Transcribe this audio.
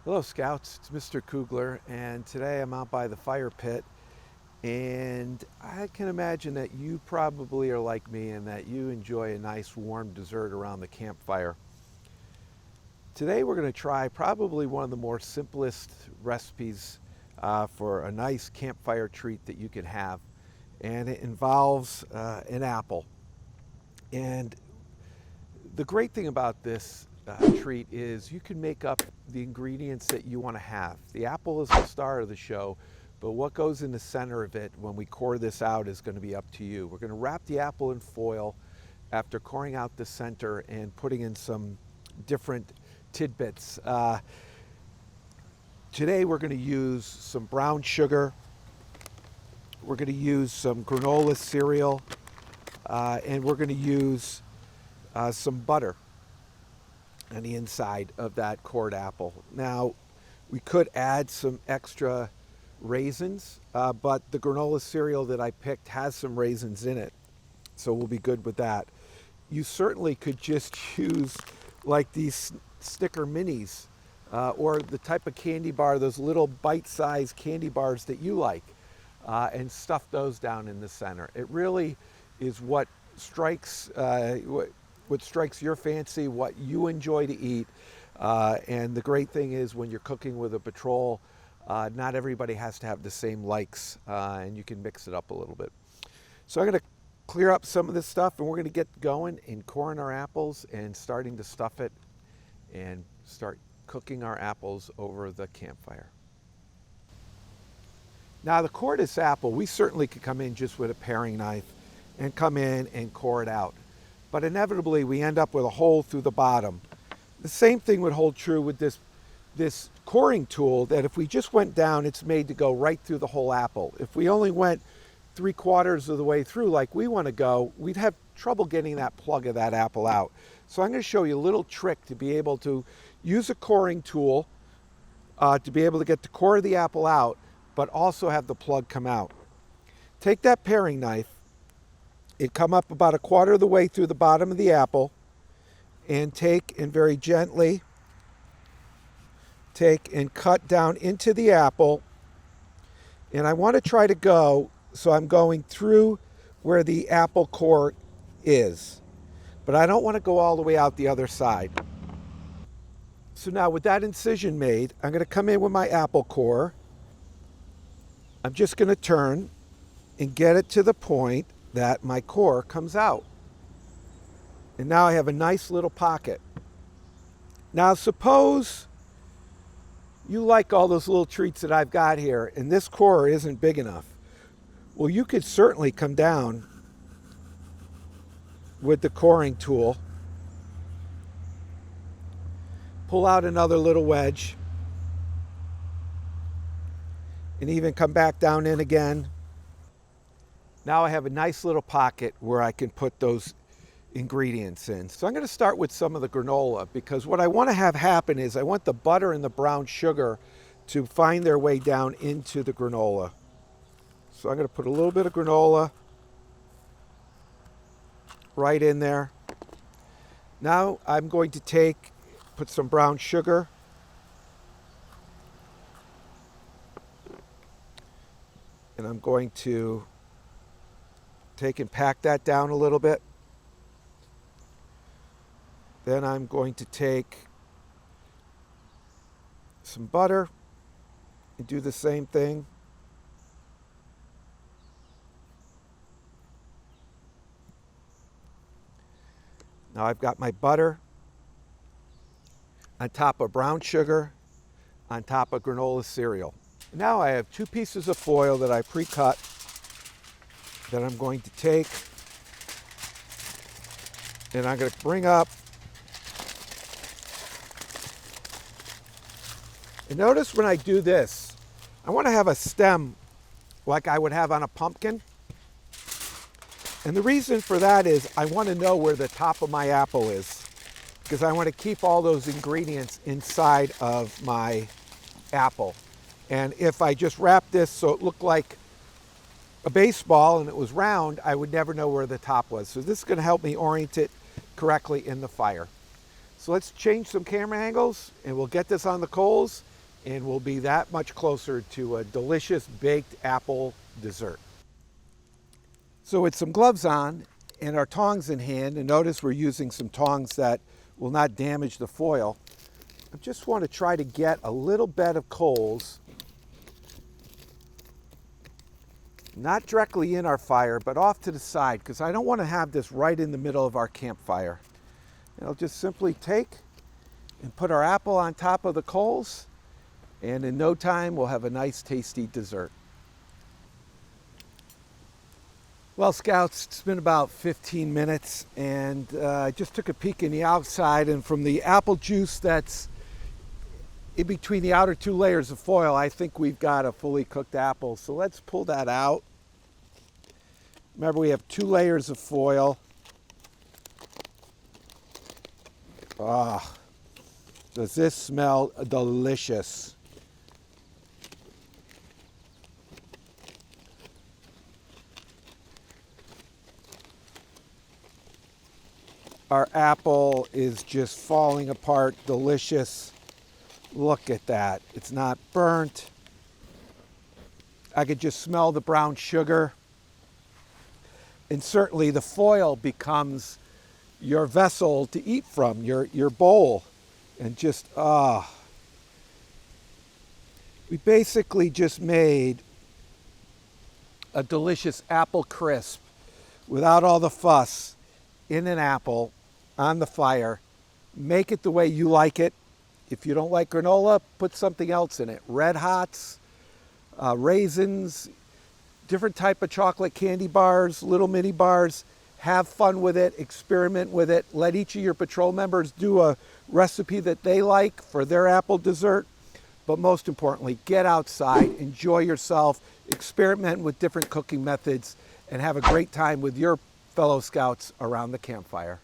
Hello Scouts, it's Mr. Kugler, and today I'm out by the fire pit, and I can imagine that you probably are like me and that you enjoy a nice warm dessert around the campfire. Today we're going to try probably one of the more simplest recipes for a nice campfire treat that you can have, and it involves an apple. And the great thing about this treat is you can make up the ingredients that you want to have. The apple is the star of the show, but what goes in the center of it when we core this out is going to be up to you. We're going to wrap the apple in foil after coring out the center and putting in some different tidbits. Today we're going to use some brown sugar, we're going to use some granola cereal, and we're going to use some butter on the inside of that cored apple. Now, we could add some extra raisins, but the granola cereal that I picked has some raisins in it, so we'll be good with that. You certainly could just use like these sticker minis or the type of candy bar, those little bite-sized candy bars that you like, and stuff those down in the center. It really is what strikes what strikes your fancy, what you enjoy to eat. And the great thing is when you're cooking with a patrol, not everybody has to have the same likes, and you can mix it up a little bit. So I'm going to clear up some of this stuff, and we're going to get going in coring our apples and starting to stuff it and start cooking our apples over the campfire. Now, the cored apple, we certainly could come in just with a paring knife and come in and core it out. But inevitably, we end up with a hole through the bottom. The same thing would hold true with this coring tool, that if we just went down, it's made to go right through the whole apple. If we only went 3/4 of the way through like we want to go, we'd have trouble getting that plug of that apple out. So I'm going to show you a little trick to be able to use a coring tool to be able to get the core of the apple out, but also have the plug come out. Take that paring knife, it come up about 1/4 of the way through the bottom of the apple, and take and very gently take and cut down into the apple. And I want to try to go, so I'm going through where the apple core is, but I don't want to go all the way out the other side. So now with that incision made, I'm going to come in with my apple core. I'm just going to turn and get it to the point that my core comes out. And now I have a nice little pocket. Now suppose you like all those little treats that I've got here and this core isn't big enough. Well, you could certainly come down with the coring tool, pull out another little wedge, and even come back down in again. Now I have a nice little pocket where I can put those ingredients in. So I'm going to start with some of the granola, because what I want to have happen is I want the butter and the brown sugar to find their way down into the granola. So I'm going to put a little bit of granola right in there. Now I'm going to put some brown sugar, and I'm going to take and pack that down a little bit. Then I'm going to take some butter and do the same thing. Now I've got my butter on top of brown sugar, on top of granola cereal. Now I have 2 pieces of foil that I pre-cut that I'm going to take, and I'm going to bring up. And notice when I do this, I want to have a stem like I would have on a pumpkin. And the reason for that is I want to know where the top of my apple is, because I want to keep all those ingredients inside of my apple. And if I just wrap this so it looked like a baseball and it was round, I would never know where the top was. So this is going to help me orient it correctly in the fire. So let's change some camera angles and we'll get this on the coals and we'll be that much closer to a delicious baked apple dessert. So with some gloves on and our tongs in hand, and notice we're using some tongs that will not damage the foil, I just want to try to get a little bed of coals, not directly in our fire, but off to the side, because I don't want to have this right in the middle of our campfire. And I'll just simply take and put our apple on top of the coals, and in no time we'll have a nice tasty dessert. Well, Scouts, it's been about 15 minutes, and I just took a peek in the outside, and from the apple juice that's in between the outer two layers of foil, I think we've got a fully cooked apple. So let's pull that out. Remember, we have 2 layers of foil. Ah, does this smell delicious? Our apple is just falling apart, delicious. Look at that. It's not burnt. I could just smell the brown sugar. And certainly the foil becomes your vessel to eat from, your bowl. And just, we basically just made a delicious apple crisp without all the fuss, in an apple on the fire. Make it the way you like it. If you don't like granola, put something else in it. Red Hots, raisins, different type of chocolate candy bars, little mini bars. Have fun with it, experiment with it. Let each of your patrol members do a recipe that they like for their apple dessert. But most importantly, get outside, enjoy yourself, experiment with different cooking methods, and have a great time with your fellow Scouts around the campfire.